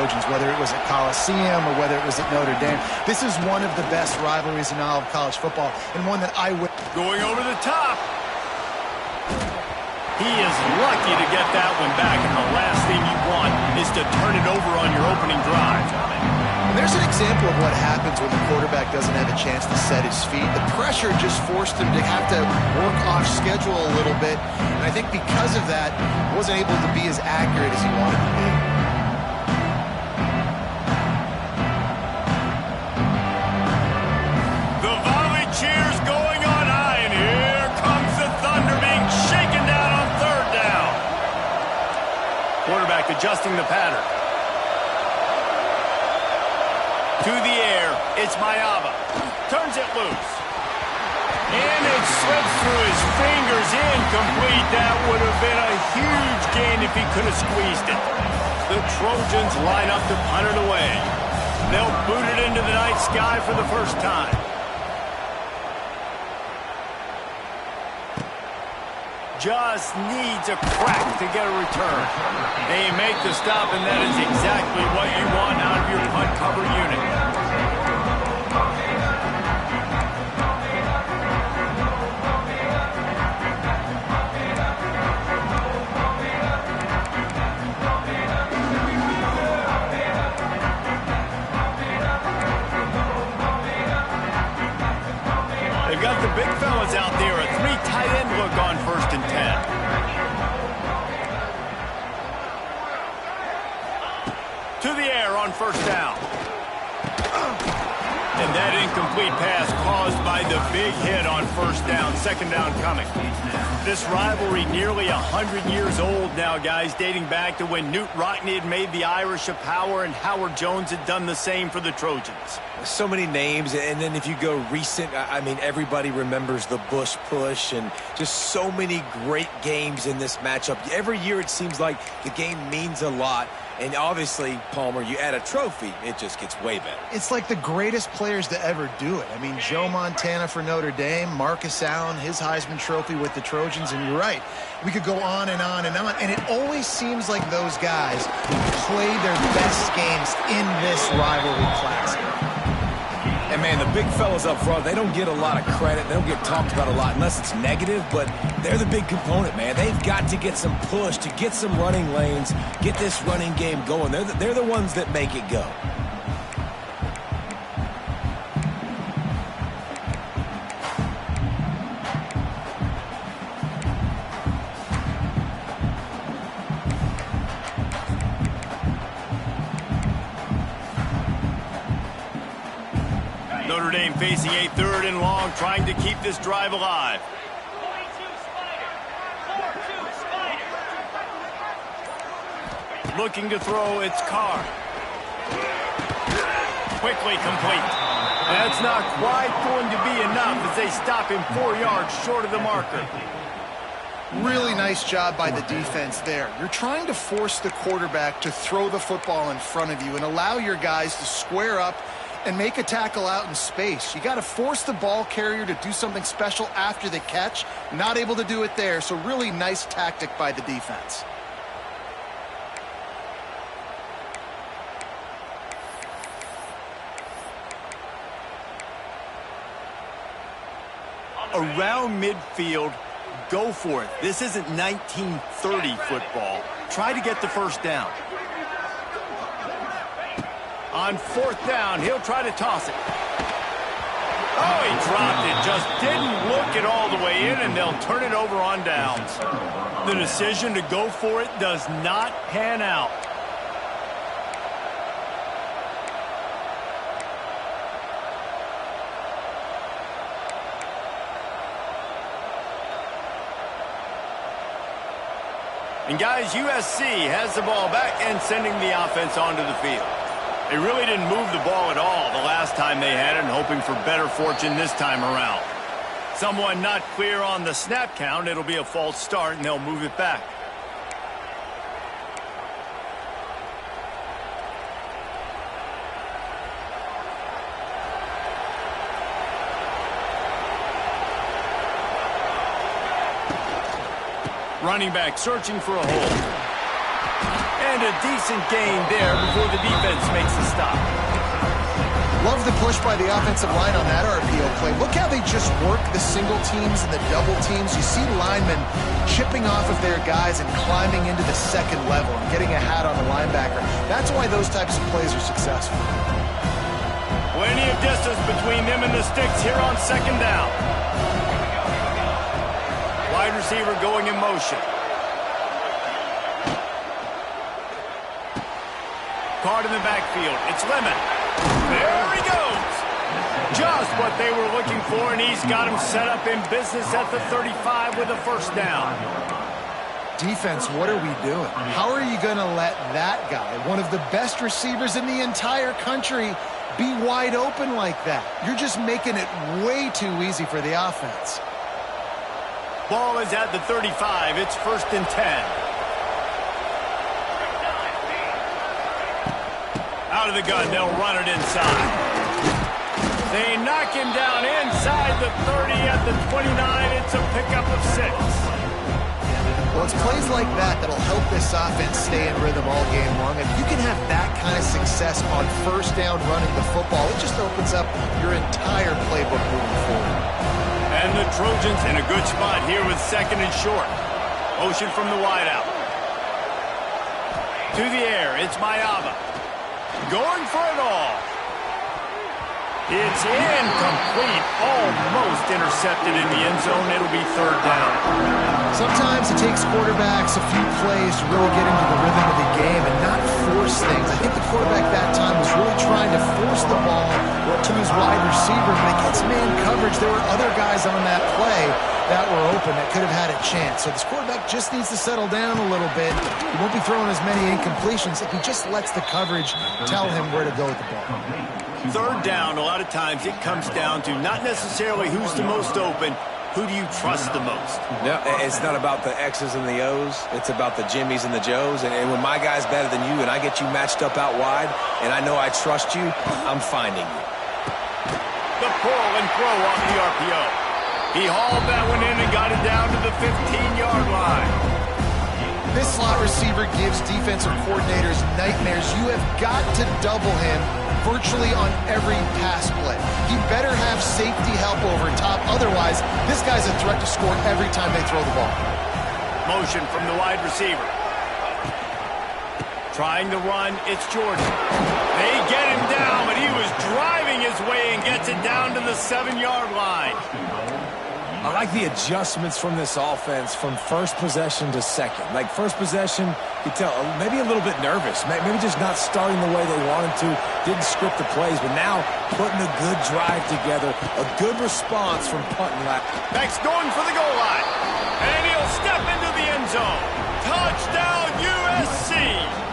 Trojans, whether it was at Coliseum or whether it was at Notre Dame. This is one of the best rivalries in all of college football, and one that I would... Going over the top. He is lucky to get that one back, and the last thing you want is to turn it over on your opening drive. And there's an example of what happens when the quarterback doesn't have a chance to set his feet. The pressure just forced him to have to work off schedule a little bit, and I think because of that, wasn't able to be as accurate as he wanted to be. The volley cheers going on high, and here comes the thunder being shaken down on third down. Quarterback adjusting the pattern. To the air, it's Mayava. Turns it loose. And it slips through his fingers, incomplete. That would have been a huge gain if he could have squeezed it. The Trojans line up to punt it away. They'll boot it into the night sky for the first time. Just needs a crack to get a return. They make the stop, and that is exactly what you want out of your punt cover unit. They've got the big fellas out there, a three tight end look on 1st and 10. To the air on 1st down. And that incomplete pass caused by the big hit on 1st down, 2nd down coming. This rivalry nearly 100 years old now, guys, dating back to when Knute Rockne had made the Irish a power and Howard Jones had done the same for the Trojans. So many names, and then if you go recent, I mean, everybody remembers the Bush push and just so many great games in this matchup. Every year it seems like the game means a lot, and obviously, Palmer, you add a trophy, it just gets way better. It's like the greatest players to ever do it. I mean, Joe Montana for Notre Dame, Marcus Allen, his Heisman Trophy with the Trojans, and you're right. We could go on and on and on, and it always seems like those guys play their best games in this rivalry classic. And, man, the big fellas up front, they don't get a lot of credit. They don't get talked about a lot unless it's negative, but they're the big component, man. They've got to get some push, to get some running lanes, get this running game going. They're the ones that make it go. Notre Dame facing a 3rd and long, trying to keep this drive alive. Looking to throw, it's Carr. Quickly complete. That's not quite going to be enough as they stop him 4 yards short of the marker. Really nice job by the defense there. You're trying to force the quarterback to throw the football in front of you and allow your guys to square up and make a tackle out in space. You got to force the ball carrier to do something special after the catch. Not able to do it there, so really nice tactic by the defense. Around midfield, go for it. This isn't 1930 football. Try to get the 1st down. On 4th down, he'll try to toss it. Oh, he dropped it. Just didn't look it all the way in, and they'll turn it over on downs. The decision to go for it does not pan out. And guys, USC has the ball back and sending the offense onto the field. They really didn't move the ball at all the last time they had it, and hoping for better fortune this time around. Someone not clear on the snap count. It'll be a false start, and they'll move it back. Running back searching for a hole. And find a decent gain there before the defense makes the stop. Love the push by the offensive line on that RPO play. Look how they just work the single teams and the double teams. You see linemen chipping off of their guys and climbing into the second level and getting a hat on the linebacker. That's why those types of plays are successful. Plenty of distance between them and the sticks here on second down. Wide receiver going in motion. Caught in the backfield. It's Lemon. There he goes. Just what they were looking for, and he's got him set up in business at the 35 with a first down. Defense, what are we doing? How are you going to let that guy, one of the best receivers in the entire country, be wide open like that? You're just making it way too easy for the offense. Ball is at the 35. It's 1st and 10. Out of the gun, they'll run it inside. They knock him down inside the 30 at the 29. It's a pickup of 6. Well, it's plays like that that'll help this offense stay in rhythm all game long. If you can have that kind of success on first down running the football, it just opens up your entire playbook moving forward. And the Trojans in a good spot here with 2nd and short. Motion from the wideout. To the air, it's Mayava. Going for it all. It's incomplete. Almost intercepted in the end zone. It'll be 3rd down. Sometimes it takes quarterbacks a few plays to really get into the rhythm of the game and not force things. I think the quarterback that time was really trying to force the ball to his wide receiver. When it gets man coverage, there were other guys on that play that were open that could have had a chance. So this quarterback just needs to settle down a little bit. He won't be throwing as many incompletions if he just lets the coverage tell him where to go with the ball. 3rd down, a lot of times it comes down to not necessarily who's the most open, who do you trust the most? No, it's not about the X's and the O's. It's about the Jimmys and the Joes. And when my guy's better than you and I get you matched up out wide and I know I trust you, I'm finding you. The pull and throw off the RPO. He hauled that one in and got it down to the 15-yard line. This slot receiver gives defensive coordinators nightmares. You have got to double him virtually on every pass play. He better have safety help over top. Otherwise, this guy's a threat to score every time they throw the ball. Motion from the wide receiver. Trying to run, it's Jordan. They get him down, but he was driving his way and gets it down to the 7-yard line. I like the adjustments from this offense from first possession to second. Like first possession, you tell maybe a little bit nervous, maybe just not starting the way they wanted to, didn't script the plays, but now putting a good drive together, a good response from punt and lap. Beck's going for the goal line, and he'll step into the end zone. Touchdown USC!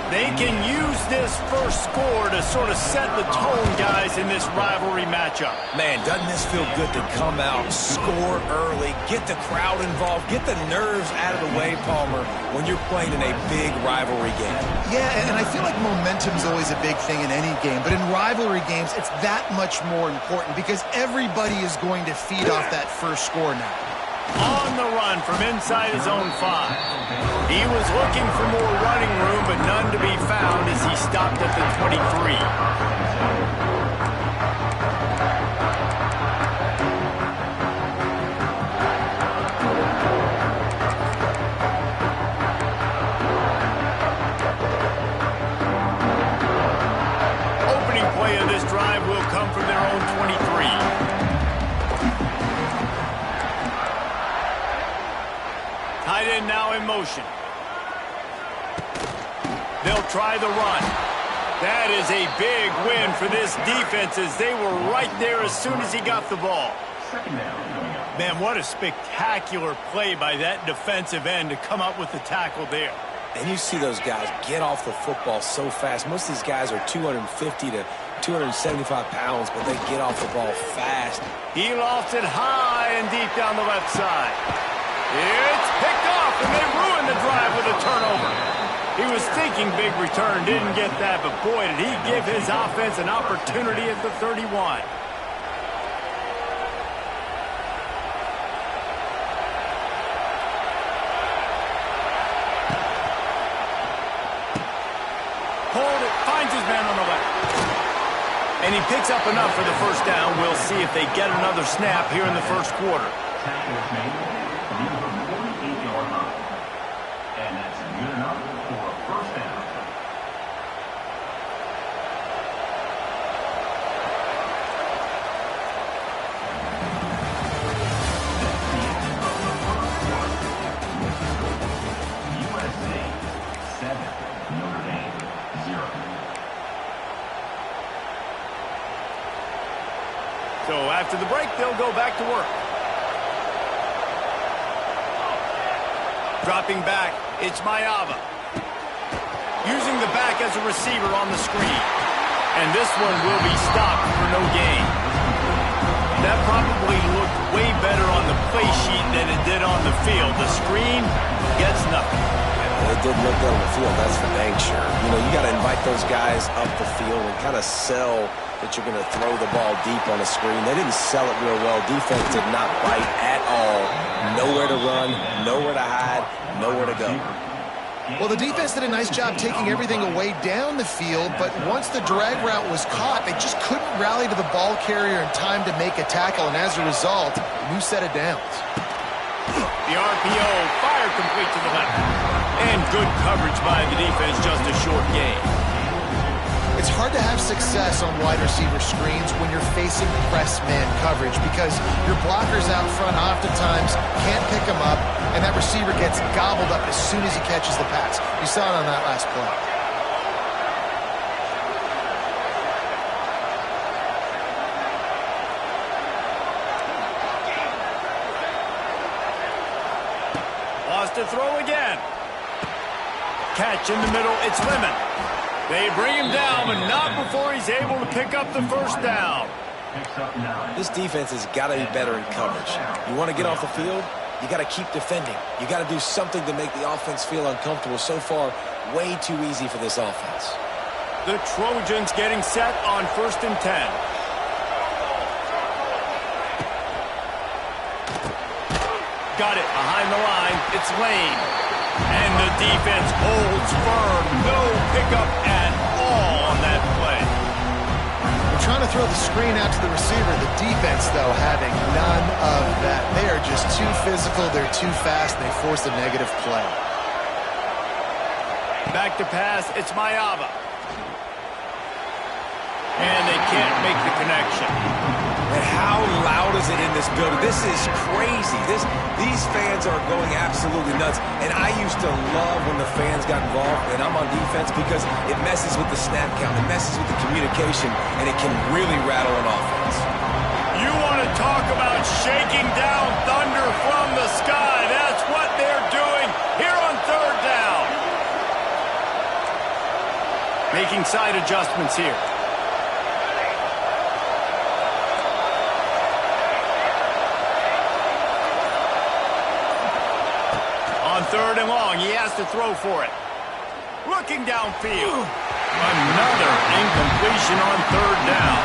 They can use this first score to sort of set the tone, guys, in this rivalry matchup. Man, doesn't this feel good to come out, score early, get the crowd involved, get the nerves out of the way, Palmer, when you're playing in a big rivalry game? Yeah, and I feel like momentum's always a big thing in any game, but in rivalry games, it's that much more important because everybody is going to feed off that first score now. On the run from inside his own 5. He was looking for more running room, but none to be found as he stopped at the 23. Opening play of this drive will come from their own 23. Tight end now in motion. They'll try the run. That is a big win for this defense as they were right there as soon as he got the ball. Man, what a spectacular play by that defensive end to come up with the tackle there. And you see those guys get off the football so fast. Most of these guys are 250 to 275 pounds, but they get off the ball fast. He lofts it high and deep down the left side. It's picked off, and they ruin the drive with a turnover. He was thinking big return, didn't get that, but boy, did he give his offense an opportunity at the 31. Hold it, finds his man on the left. And he picks up enough for the first down. We'll see if they get another snap here in the first quarter. Tackle is made near the 48-yard line. And that's good enough for a first down. USA 7, Notre Dame 0. So after the break, they'll go back to work. Dropping back, it's Maiava. Using the back as a receiver on the screen. And this one will be stopped for no gain. That probably looked way better on the play sheet than it did on the field. The screen gets nothing. It did look good on the field, that's for dang sure. You know, you got to invite those guys up the field and kind of sell that you're going to throw the ball deep on the screen. They didn't sell it real well. Defense did not bite at all. Nowhere to run, nowhere to hide, nowhere to go. Well, the defense did a nice job taking everything away down the field, but once the drag route was caught, they just couldn't rally to the ball carrier in time to make a tackle, and as a result, new set of downs. The RPO fired complete to the left. And good coverage by the defense, just a short gain. It's hard to have success on wide receiver screens when you're facing press man coverage because your blockers out front oftentimes can't pick them up, and that receiver gets gobbled up as soon as he catches the pass. You saw it on that last play. Lost to throw again. Catch in the middle, it's Lemon. They bring him down, but not before he's able to pick up the first down. This defense has got to be better in coverage. You want to get off the field, you got to keep defending. You got to do something to make the offense feel uncomfortable. So far, way too easy for this offense. The Trojans getting set on 1st and 10. Got it behind the line. It's Lane. And the defense holds firm. No pickup at all on that play. They're trying to throw the screen out to the receiver. The defense, though, having none of that. They are just too physical. They're too fast, and they force a negative play. Back to pass. It's Maiava. And they can't make the connection. And how loud is it in this building? This is crazy. These fans are going absolutely nuts. And I used to love when the fans got involved, and I'm on defense, because it messes with the snap count. It messes with the communication, and it can really rattle an offense. You want to talk about shaking down thunder from the sky. That's what they're doing here on 3rd down. Making side adjustments here. On 3rd and long, he has to throw for it. Looking downfield. Another incompletion on 3rd down.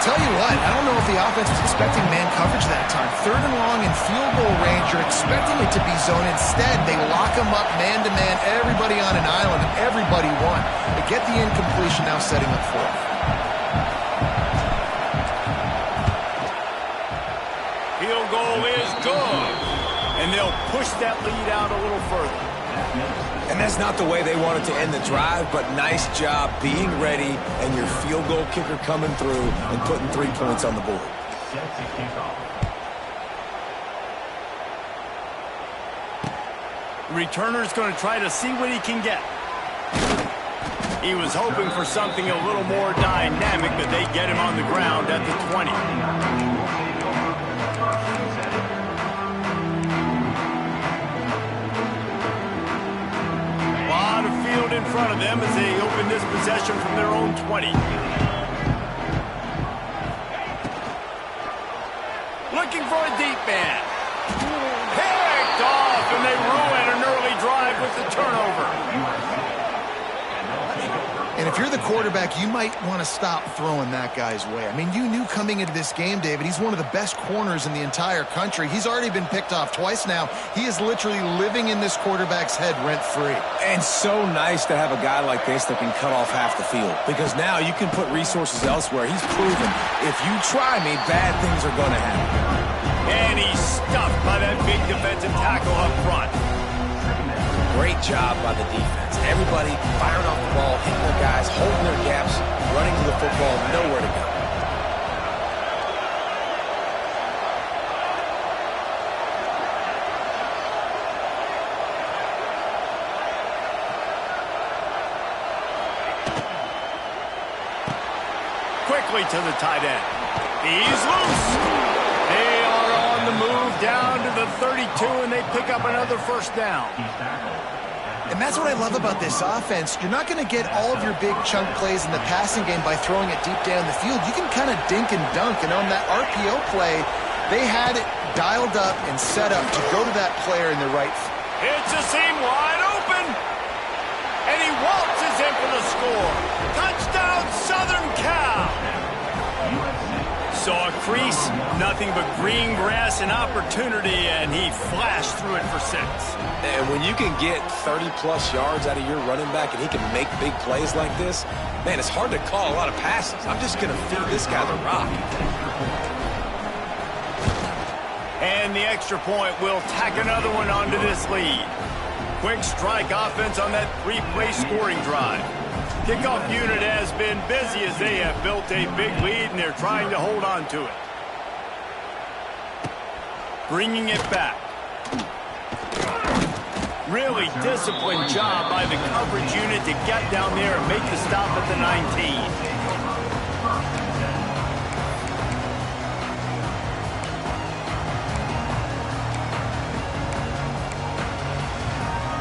Tell you what, I don't know if the offense was expecting man coverage that time. 3rd and long in field goal range, you're expecting it to be zone. Instead, they lock them up man-to-man, everybody on an island, and everybody won. They get the incompletion, now setting up 4th. Field goal is good. And they'll push that lead out a little further. And that's not the way they wanted to end the drive, but nice job being ready and your field goal kicker coming through and putting 3 points on the board. Returner's going to try to see what he can get. He was hoping for something a little more dynamic, but they get him on the ground at the 20. In front of them as they open this possession from their own 20. Looking for a deep man. Picked off, and they ruin an early drive with the turnover. And if you're the quarterback, you might want to stop throwing that guy's way. I mean, you knew coming into this game, David, he's one of the best corners in the entire country. He's already been picked off twice now. He is literally living in this quarterback's head rent-free. And so nice to have a guy like this that can cut off half the field, because now you can put resources elsewhere. He's proven if you try me, bad things are going to happen. And he's stuffed by that big defensive tackle up front. Great job by the defense. Everybody firing off the ball, hitting their guys, holding their gaps, running to the football, nowhere to go. Quickly to the tight end. He's loose. They are on the move down to the 32, and they pick up another first down. And that's what I love about this offense. You're not going to get all of your big chunk plays in the passing game by throwing it deep down the field. You can kind of dink and dunk. And on that RPO play, they had it dialed up and set up to go to that player in the right. It's a seam wide open. And he waltzes in for the score. Touchdown, Southern Cal. Saw a crease, nothing but green grass and opportunity, and he flashed through it for 6. And when you can get 30-plus yards out of your running back and he can make big plays like this, man, it's hard to call a lot of passes. I'm just going to feed this guy the rock. And the extra point will tack another one onto this lead. Quick strike offense on that 3-play scoring drive. Kickoff unit has been busy as they have built a big lead, and they're trying to hold on to it. Bringing it back. Really disciplined job by the coverage unit to get down there and make the stop at the 19.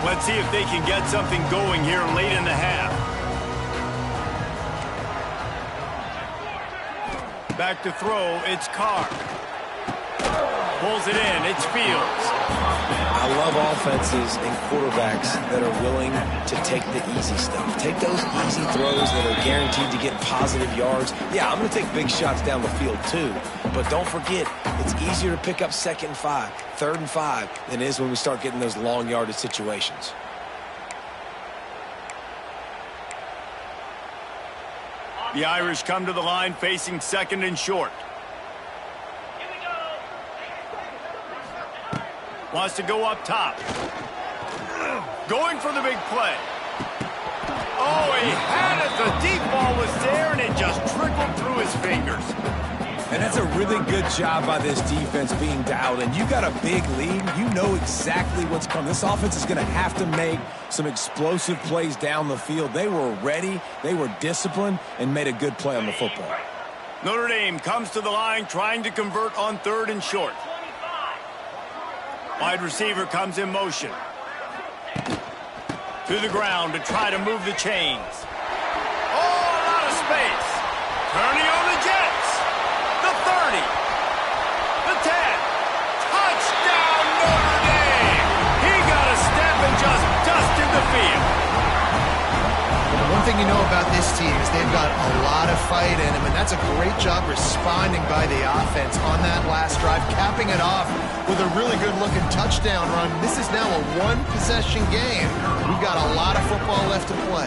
Let's see if they can get something going here late in the half. Back to throw, it's Carr. Pulls it in, it's Fields. I love offenses and quarterbacks that are willing to take the easy stuff. Take those easy throws that are guaranteed to get positive yards. Yeah, I'm going to take big shots down the field too. But don't forget, it's easier to pick up 2nd and 5, 3rd and 5 than it is when we start getting those long yardage situations. The Irish come to the line facing 2nd and short. Wants to go up top. Going for the big play. Oh, he had it. The deep ball was there, and it just trickled through his fingers. And that's a really good job by this defense being dialed in. You got a big lead. You know exactly what's coming. This offense is going to have to make some explosive plays down the field. They were ready, they were disciplined, and made a good play on the football. Notre Dame comes to the line trying to convert on 3rd and short. Wide receiver comes in motion. To the ground to try to move the chains. Oh, a lot of space. Turning on the Jets. The 30. The 10. Touchdown, Notre Dame. He got a step and just dusted the field. One thing you know about this team is they've got a lot of fight in them, and that's a great job responding by the offense on that last drive, capping it off with a really good-looking touchdown run. This is now a one-possession game. We've got a lot of football left to play.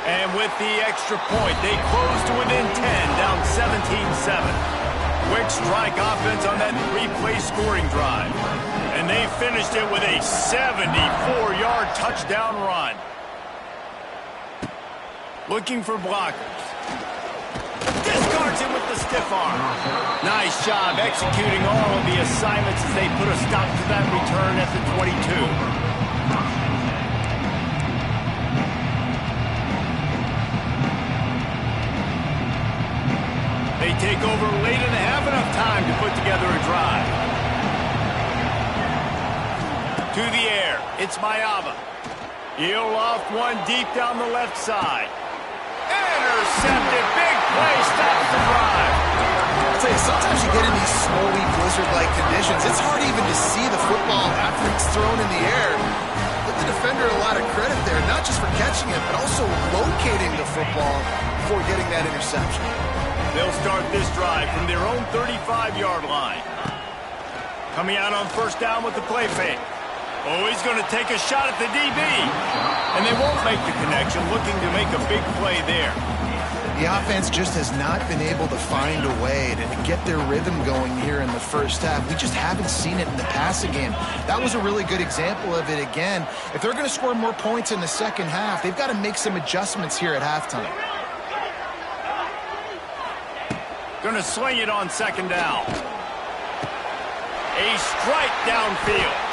And with the extra point, they close to within 10, down 17-7. Quick strike offense on that 3-play scoring drive. And they finished it with a 74-yard touchdown run. Looking for blockers. Discards it with the stiff arm. Nice job executing all of the assignments as they put a stop to that return at the 22. They take over late in the half, enough time to put together a drive. To the air, it's Mayava. He'll loft one deep down the left side. Intercepted, big play, stops the drive. I'll tell you, sometimes you get in these snowy, blizzard-like conditions. It's hard even to see the football after it's thrown in the air. the defender a lot of credit there, not just for catching it, but also locating the football before getting that interception. They'll start this drive from their own 35-yard line. Coming out on first down with the play fake. Oh, he's going to take a shot at the DB. And they won't make the connection, looking to make a big play there. The offense just has not been able to find a way to get their rhythm going here in the first half. We just haven't seen it in the passing game. That was a really good example of it again. If they're going to score more points in the second half, they've got to make some adjustments here at halftime. Going to sling it on second down. A strike downfield.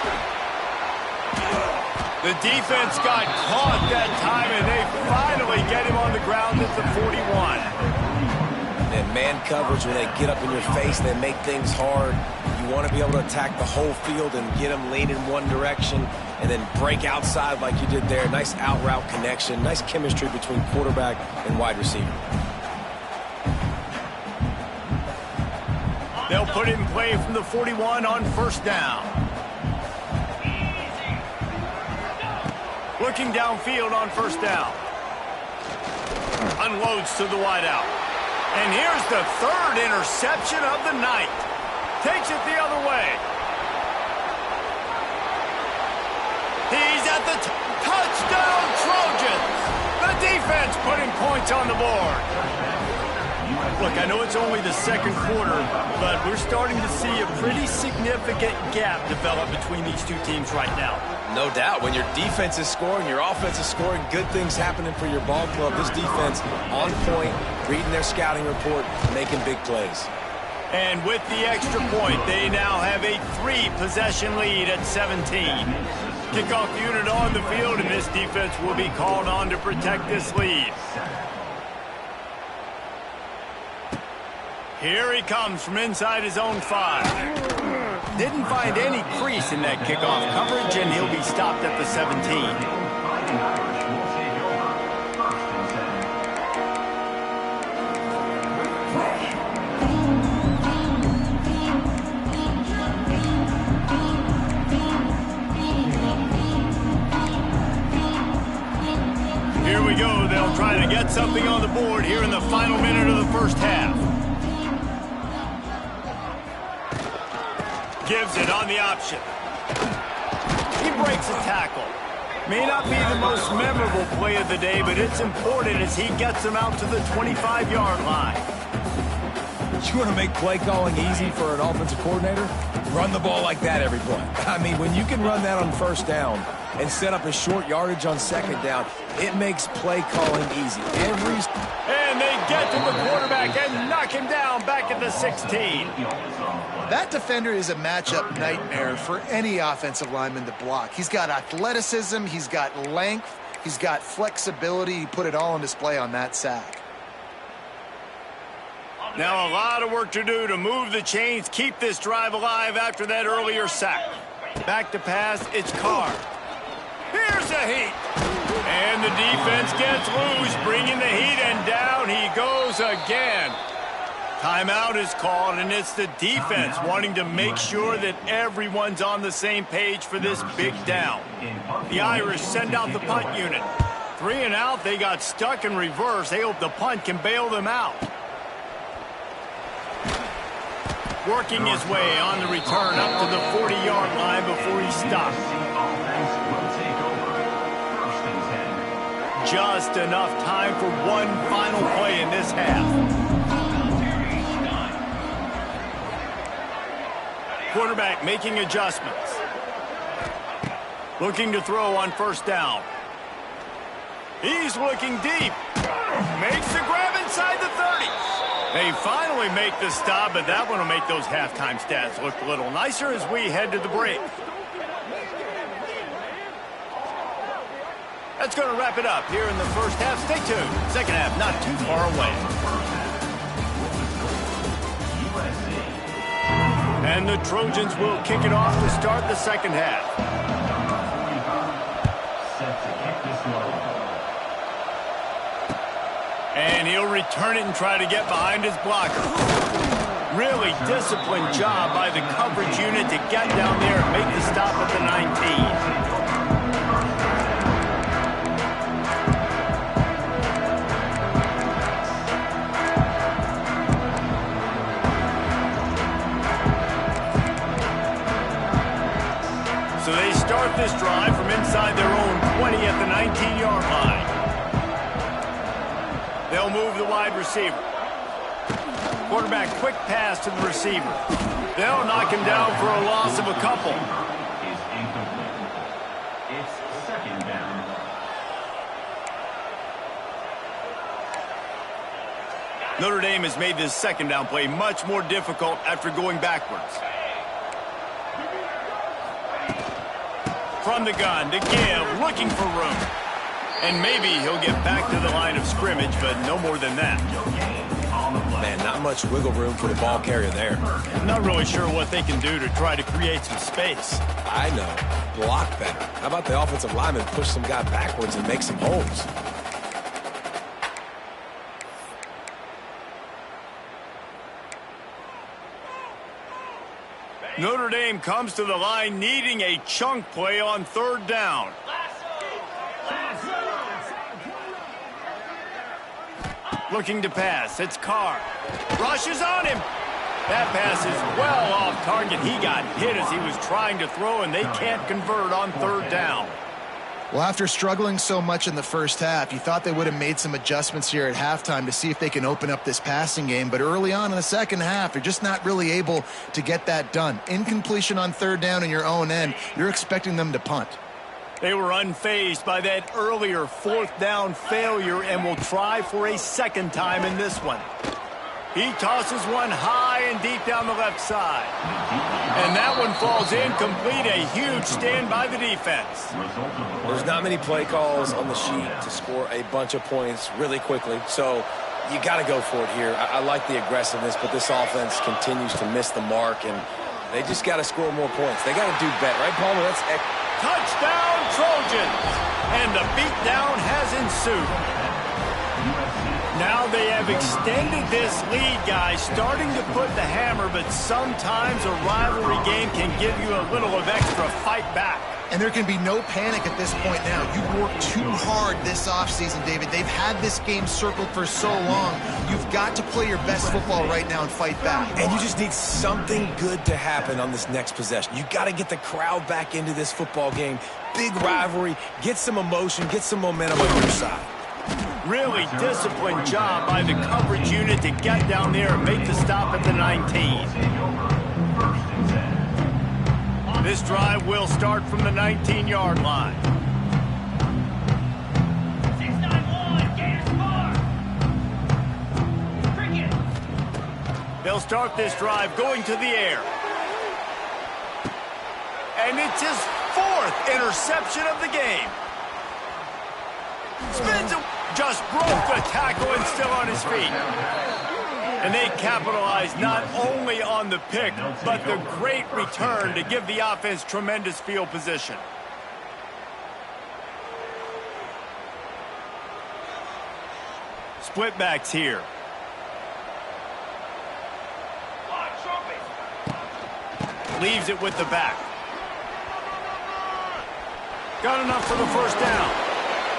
The defense got caught that time, and they finally get him on the ground at the 41. And man coverage, when they get up in your face, they make things hard. You want to be able to attack the whole field and get them lean in one direction and then break outside like you did there. Nice out route connection, nice chemistry between quarterback and wide receiver. They'll put it in play from the 41 on first down. Looking downfield on first down. Unloads to the wideout. And here's the third interception of the night. Takes it the other way. He's at the touchdown Trojans. The defense putting points on the board. Look, I know it's only the second quarter, but we're starting to see a pretty significant gap develop between these two teams right now. No doubt. When your defense is scoring, your offense is scoring, good things happening for your ball club. This defense on point, reading their scouting report, making big plays. And with the extra point, they now have a 3-possession lead at 17. Kickoff unit on the field, and this defense will be called on to protect this lead. Here he comes from inside his own 5. Didn't find any crease in that kickoff coverage, and he'll be stopped at the 17. Here we go. They'll try to get something on the board here in the final minute of the first half. Gives it on the option. He breaks a tackle. May not be the most memorable play of the day, but it's important as he gets them out to the 25-yard line. You want to make play calling easy for an offensive coordinator? Run the ball like that every play. I mean, when you can run that on first down and set up a short yardage on second down, it makes play calling easy. And they get to the quarterback and knock him down back at the 16. That defender is a matchup nightmare for any offensive lineman to block. He's got athleticism, he's got length, he's got flexibility. He put it all on display on that sack. Now a lot of work to do to move the chains, keep this drive alive after that earlier sack. Back to pass, it's Carr. Here's a heat. And the defense gets loose, bringing the heat, and down he goes again. Timeout is called, and it's the defense wanting to make sure that everyone's on the same page for this big down. The Irish send out the punt unit. 3 and out, they got stuck in reverse. They hope the punt can bail them out. Working his way on the return up to the 40-yard line before he stops. Just enough time for one final play in this half. Quarterback making adjustments. Looking to throw on first down. He's looking deep. Makes the grab inside the 30. They finally make the stop, but that one will make those halftime stats look a little nicer as we head to the break. That's going to wrap it up here in the first half. Stay tuned. Second half not too far away. And the Trojans will kick it off to start the second half. And he'll return it and try to get behind his blocker. Really disciplined job by the coverage unit to get down there and make the stop at the 19. They'll move the wide receiver. Quarterback quick pass to the receiver. They'll knock him down for a loss of a couple. Is incomplete. It's second down. Notre Dame has made this second down play much more difficult after going backwards. From the gun to give, looking for room. And maybe he'll get back to the line of scrimmage, but no more than that. Man, not much wiggle room for the ball carrier there. I'm not really sure what they can do to try to create some space. I know. Block better. How about the offensive lineman push some guy backwards and make some holes? Notre Dame comes to the line needing a chunk play on third down. Looking to pass. It's Carr. Rushes on him. That pass is well off target. He got hit as he was trying to throw, and they can't convert on third down. Well, after struggling so much in the first half, you thought they would have made some adjustments here at halftime to see if they can open up this passing game. But early on in the second half, they're just not really able to get that done. Incompletion on third down in your own end, you're expecting them to punt. They were unfazed by that earlier fourth down failure and will try for a second time in this one. He tosses one high and deep down the left side. And that one falls incomplete. A huge stand by the defense. There's not many play calls on the sheet to score a bunch of points really quickly, so you got to go for it here. I like the aggressiveness, but this offense continues to miss the mark, and they just got to score more points. They got to do better, right, Palmer? That's touchdown, Trojans! And the beatdown has ensued. Now they have extended this lead, guys, starting to put the hammer, but sometimes a rivalry game can give you a little of extra fight back. And there can be no panic at this point now. You've worked too hard this offseason, David. They've had this game circled for so long. You've got to play your best football right now and fight back. And you just need something good to happen on this next possession. You got to get the crowd back into this football game. Big rivalry. Get some emotion. Get some momentum on your side. Really disciplined job by the coverage unit to get down there and make the stop at the 19. This drive will start from the 19-yard line. 691, Gators score. Cricket. They'll start this drive going to the air. And it's his fourth interception of the game. Spins it, just broke the tackle and still on his feet. And they capitalize not only on the pick, but the great return to give the offense tremendous field position. Split backs here. Leaves it with the back. Got enough for the first down.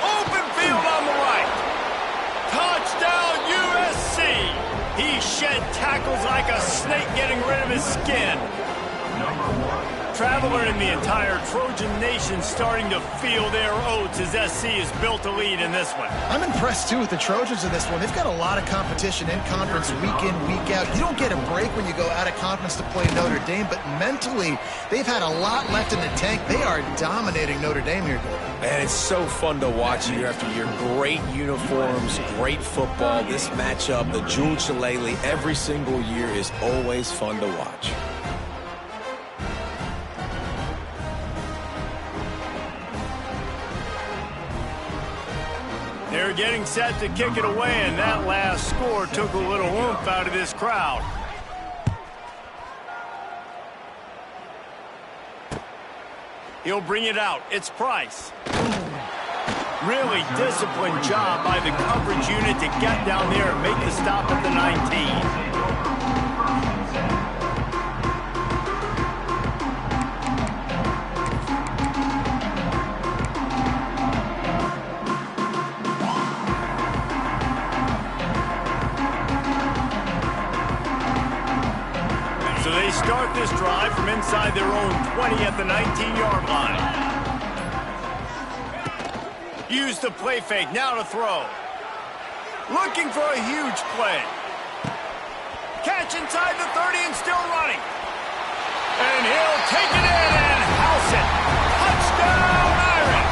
Open field on the right. Touchdown, USC. He shed tackles like a snake getting rid of his skin. Traveler and the entire Trojan Nation starting to feel their oats as SC has built a lead in this one. I'm impressed, too, with the Trojans in this one. They've got a lot of competition in conference week in, week out. You don't get a break when you go out of conference to play Notre Dame, but mentally, they've had a lot left in the tank. They are dominating Notre Dame here, David. And it's so fun to watch year after year. Great uniforms, great football. This matchup, the Jewel Shillelagh, every single year is always fun to watch. They're getting set to kick it away, and that last score took a little oomph out of this crowd. He'll bring it out. It's Price. Really disciplined job by the coverage unit to get down there and make the stop at the 19. So they start this drive from inside their own 20 at the 19-yard line. Use the play fake, now to throw. looking for a huge play. Catch inside the 30 and still running. And he'll take it in and house it. Touchdown, Irish!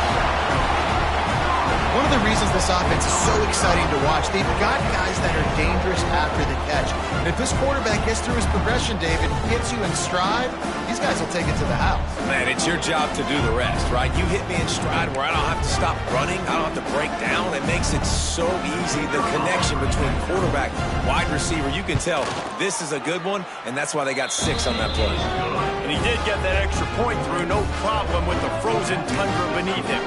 One of the reasons this offense is so exciting to watch, they've got guys that are dangerous after the catch. And if this quarterback gets through his progression, David, hits you in stride, these guys will take it to the house. Man, it's your job to do the rest, right? You hit me in stride where I don't have to stop running. I don't have to break down. It makes it so easy. The connection between quarterback, wide receiver, you can tell this is a good one, and that's why they got 6 on that play. And he did get that extra point through, no problem with the frozen tundra beneath him.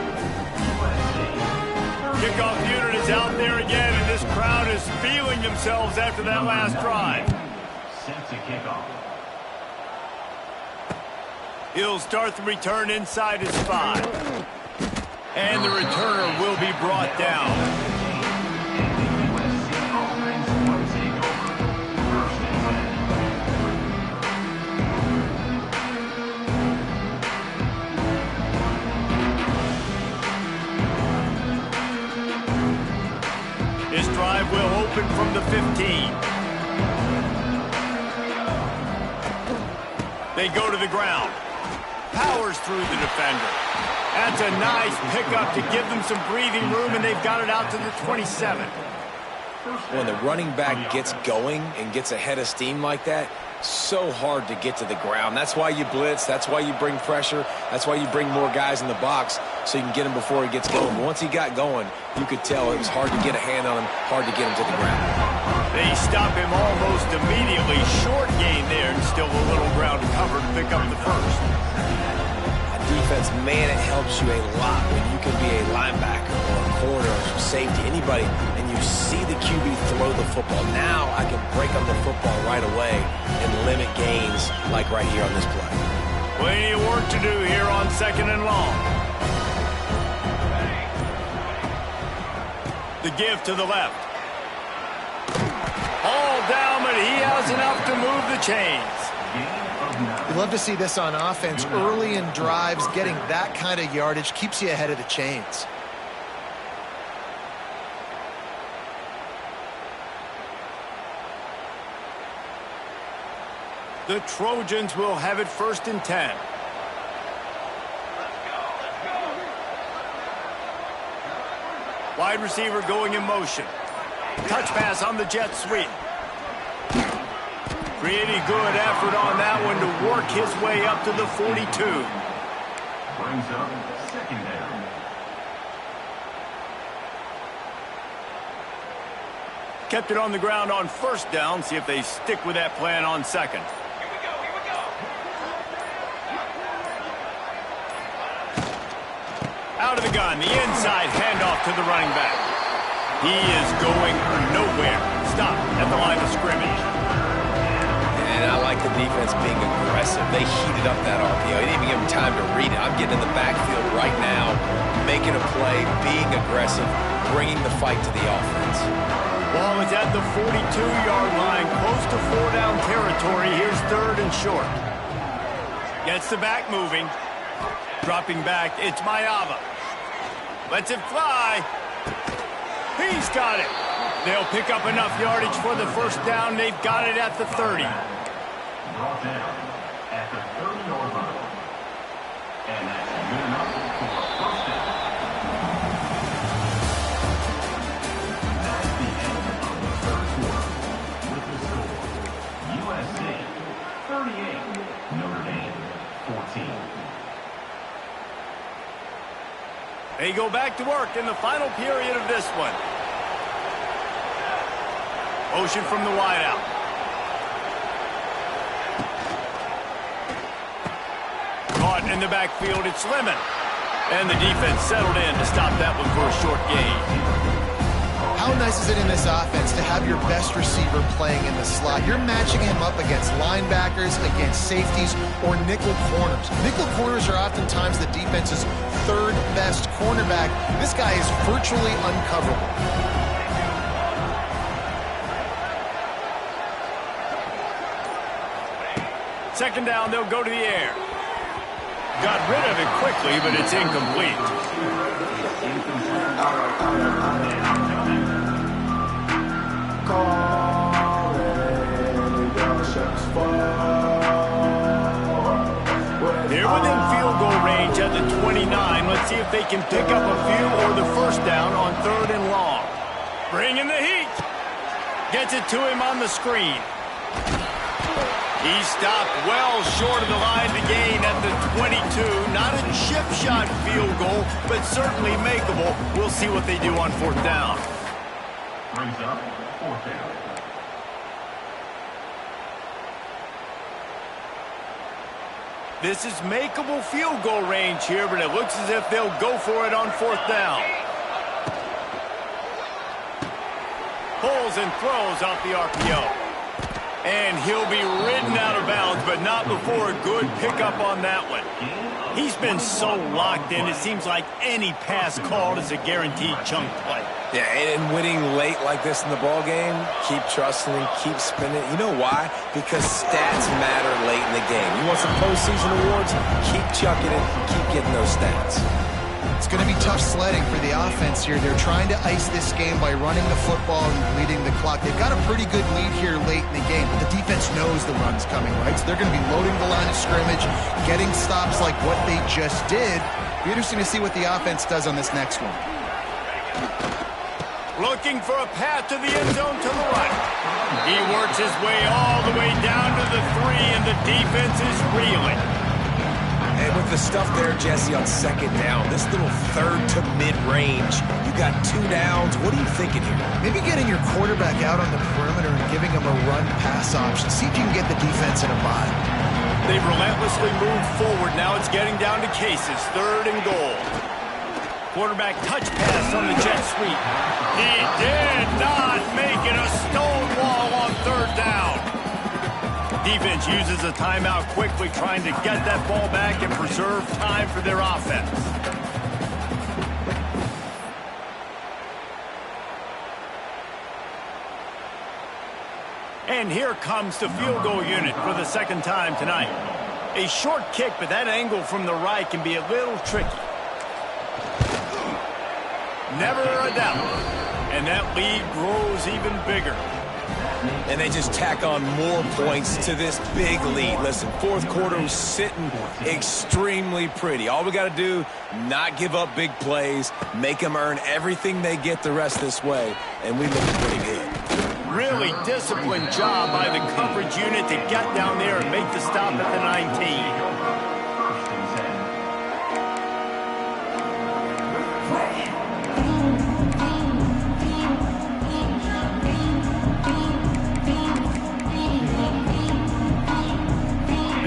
Kickoff unit is out there again, and this crowd is feeling themselves after that last drive. Set to kickoff. He'll start the return inside his 5. And the returner will be brought down. This drive will open from the 15. They go to the ground. Powers through the defender. That's a nice pickup to give them some breathing room, and they've got it out to the 27. When the running back gets going and gets ahead of steam like that, so hard to get to the ground. That's why you blitz. That's why you bring pressure. That's why you bring more guys in the box so you can get him before he gets going. But once he got going, you could tell it was hard to get a hand on him, hard to get him to the ground. They stop him almost immediately. Short gain there, and still a little ground cover to pick up the first. Defense, man, it helps you a lot when you can be a linebacker or a corner or safety, anybody, and you see the QB throw the football. Now I can break up the football right away and limit gains like right here on this play. Plenty of work to do here on 2nd and long. The give to the left. All down, but he has enough to move the chains. You love to see this on offense. Early in drives, getting that kind of yardage keeps you ahead of the chains. The Trojans will have it 1st and 10. Wide receiver going in motion. Touch pass on the jet sweep. Pretty good effort on that one to work his way up to the 42. Brings up 2nd down. Kept it on the ground on 1st down. See if they stick with that plan on 2nd. Out of the gun, the inside handoff to the running back. He is going nowhere. Stop at the line of scrimmage. And I like the defense being aggressive. They heated up that RPO. They didn't even give him time to read it. I'm getting in the backfield right now, making a play, being aggressive, bringing the fight to the offense. Ball is at the 42-yard line, close to 4-down territory. Here's 3rd and short. Gets the back moving. Dropping back, it's Mayava. Lets it fly. He's got it. They'll pick up enough yardage for the 1st down. They've got it at the 30. Brought down at the 30-yard line. And that's good enough for a 1st down. That's the end of the 3rd quarter. With the score, USC 38, Notre Dame 14. They go back to work in the final period of this one. Motion from the wideout. Caught in the backfield, it's Lemon. And the defense settled in to stop that one for a short gain. How nice is it in this offense to have your best receiver playing in the slot? You're matching him up against linebackers, against safeties, or nickel corners. Nickel corners are oftentimes the defense's 3rd best cornerback. This guy is virtually uncoverable. 2nd down, they'll go to the air. Got rid of it quickly, but it's incomplete. Let's see if they can pick up a few or the first down on 3rd and long. Bringing the heat. Gets it to him on the screen. He stopped well short of the line to gain at the 22. Not a chip shot field goal, but certainly makeable. We'll see what they do on 4th down. Brings up 4th down. This is makeable field goal range here, but it looks as if they'll go for it on 4th down. Pulls and throws off the RPO. And he'll be ridden out of bounds, but not before a good pickup on that one. He's been so locked in, it seems like any pass called is a guaranteed chunk play. Yeah, and winning late like this in the ball game, keep trusting and keep spinning. You know why? Because stats matter late in the game. You want some postseason awards? Keep chucking it, keep getting those stats. It's going to be tough sledding for the offense here. They're trying to ice this game by running the football and leading the clock. They've got a pretty good lead here late in the game, but the defense knows the run's coming, right? So they're going to be loading the line of scrimmage, getting stops like what they just did. Be interesting to see what the offense does on this next one. Looking for a path to the end zone to the right. He works his way all the way down to the 3, and the defense is reeling. And with the stuff there, Jesse, on 2nd down, this little 3rd to mid-range, you got 2 downs. What are you thinking here? Maybe getting your quarterback out on the perimeter and giving him a run-pass option. See if you can get the defense in a bind. They've relentlessly moved forward. Now it's getting down to cases. 3rd and goal. Quarterback touch pass on the jet sweep. He did not make it a stone wall on 3rd down. Defense uses a timeout quickly, trying to get that ball back and preserve time for their offense. And here comes the field goal unit for the 2nd time tonight. A short kick, but that angle from the right can be a little tricky. Never a doubt. And that lead grows even bigger. And they just tack on more points to this big lead. Listen, 4th quarter was sitting extremely pretty. All we got to do, not give up big plays, make them earn everything they get the rest this way, and we look pretty good. Really disciplined job by the coverage unit to get down there and make the stop at the 19.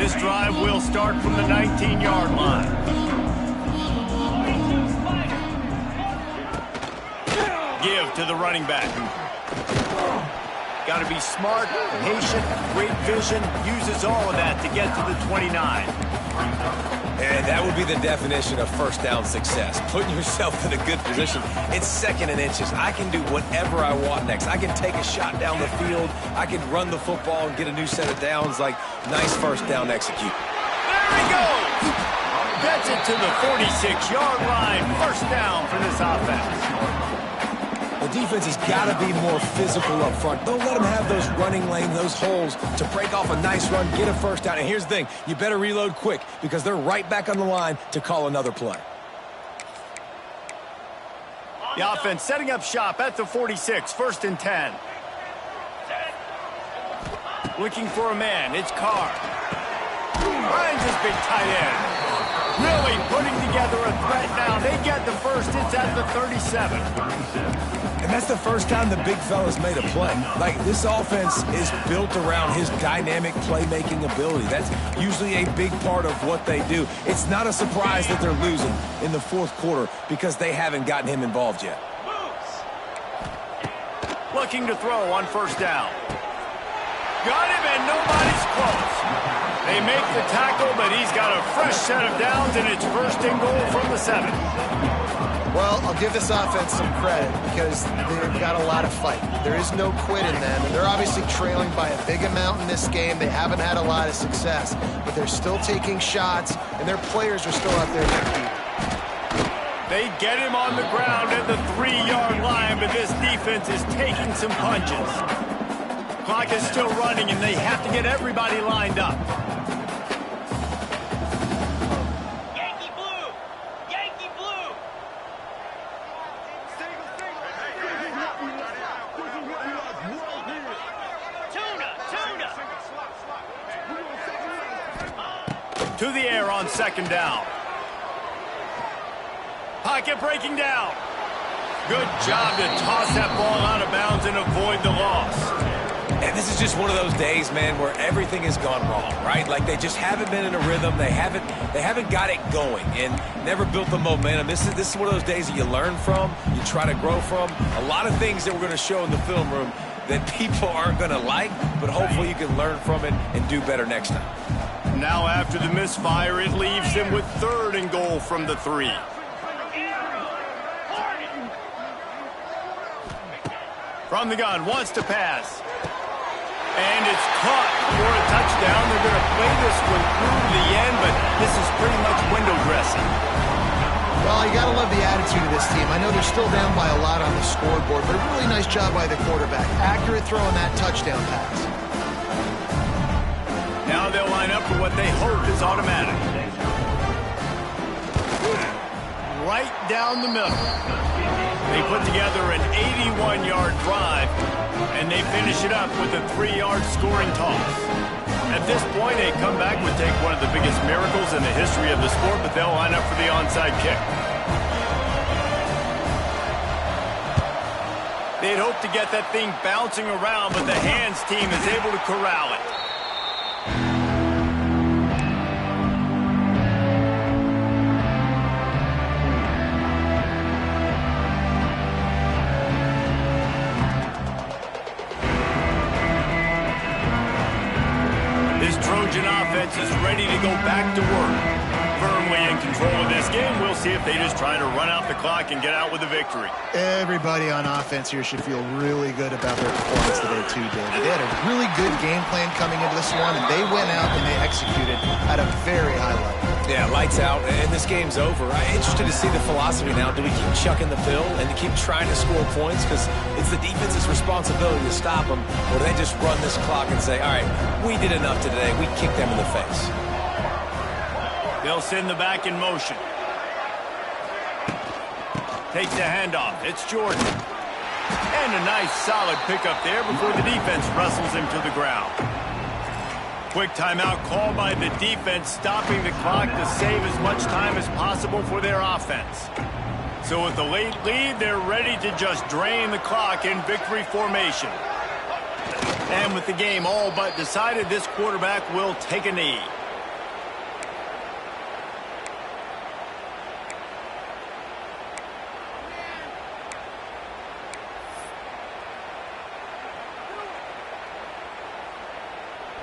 This drive will start from the 19-yard line. Give to the running back. Got to be smart, patient, great vision, uses all of that to get to the 29. And that would be the definition of 1st down success. Putting yourself in a good position. It's 2nd and inches. I can do whatever I want next. I can take a shot down the field. I can run the football and get a new set of downs. Like, nice 1st down execute. There he goes! Gets it to the 46-yard line. 1st down for this offense. The defense has got to be more physical up front. Don't let them have those running lanes, those holes to break off a nice run, get a 1st down. And here's the thing, you better reload quick because they're right back on the line to call another play. The offense setting up shop at the 46, 1st and 10. Looking for a man, it's Carr. Finds his big tight end. Really putting together a threat now. They get the 1st, it's at the 37. And that's the 1st time the big fella's made a play. Like, this offense is built around his dynamic playmaking ability. That's usually a big part of what they do. It's not a surprise that they're losing in the 4th quarter because they haven't gotten him involved yet. Looking to throw on 1st down. Got him and nobody's close. They make the tackle, but he's got a fresh set of downs, and it's 1st and goal from the 7. Well, I'll give this offense some credit because they've got a lot of fight. There is no quit in them, and they're obviously trailing by a big amount in this game. They haven't had a lot of success, but they're still taking shots, and their players are still out there to compete. They get him on the ground at the 3-yard line, but this defense is taking some punches. Clock is still running, and they have to get everybody lined up. Yankee blue! Yankee blue! To the air on second down. Pocket breaking down. Good job to toss that ball out of bounds and avoid the loss. And this is just one of those days, man, where everything has gone wrong, right? Like they just haven't been in a rhythm. They haven't got it going and never built the momentum. This is one of those days that you learn from, you try to grow from. A lot of things that we're going to show in the film room that people aren't going to like, but hopefully you can learn from it and do better next time. Now after the misfire, it leaves them with 3rd and goal from the 3. From the gun, wants to pass. And it's caught for a touchdown. They're going to play this one through to the end, but this is pretty much window dressing. Well, you got to love the attitude of this team. I know they're still down by a lot on the scoreboard, but a really nice job by the quarterback. Accurate throw on that touchdown pass. Now they'll line up for what they hope is automatic. Right down the middle. They put together an 81-yard drive, and they finish it up with a 3-yard scoring toss. At this point, a comeback would take one of the biggest miracles in the history of the sport, but they'll line up for the onside kick. They'd hoped to get that thing bouncing around, but the hands team is able to corral it. Trojan offense is ready to go back to work. Firmly in control of this game. We'll see if they just try to run out the clock and get out with a victory. Everybody on offense here should feel really good about their performance today too, David. They had a really good game plan coming into this one, and they went out and they executed at a very high level. Yeah, lights out, and this game's over. I'm interested to see the philosophy now. Do we keep chucking the pill and keep trying to score points? Because it's the defense's responsibility to stop them. Or do they just run this clock and say, all right, we did enough today. We kicked them in the face. They'll send the back in motion. Takes the handoff. It's Jordan. And a nice solid pickup there before the defense wrestles him to the ground. Quick timeout called by the defense, stopping the clock to save as much time as possible for their offense. So with the late lead, they're ready to just drain the clock in victory formation. And with the game all but decided, this quarterback will take a knee.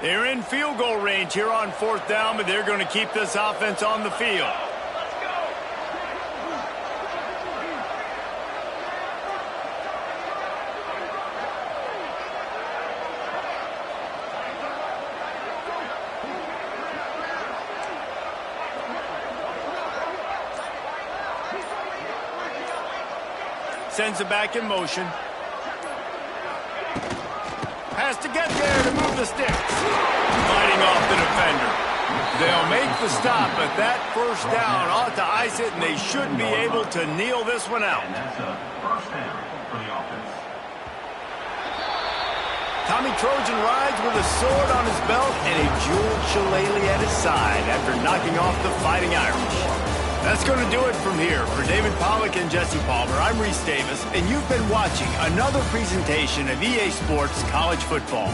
They're in field goal range here on 4th down, but they're going to keep this offense on the field. Sends it back in motion. Has to get there to move the sticks. Fighting off the defender. They'll make the stop, but that first down ought to ice it, and they should be able to kneel this one out. And that's a first down for the offense. Tommy Trojan rides with a sword on his belt and a jeweled shillelagh at his side after knocking off the Fighting Irish. That's going to do it from here. For David Pollack and Jesse Palmer, I'm Reese Davis, and you've been watching another presentation of EA Sports College Football.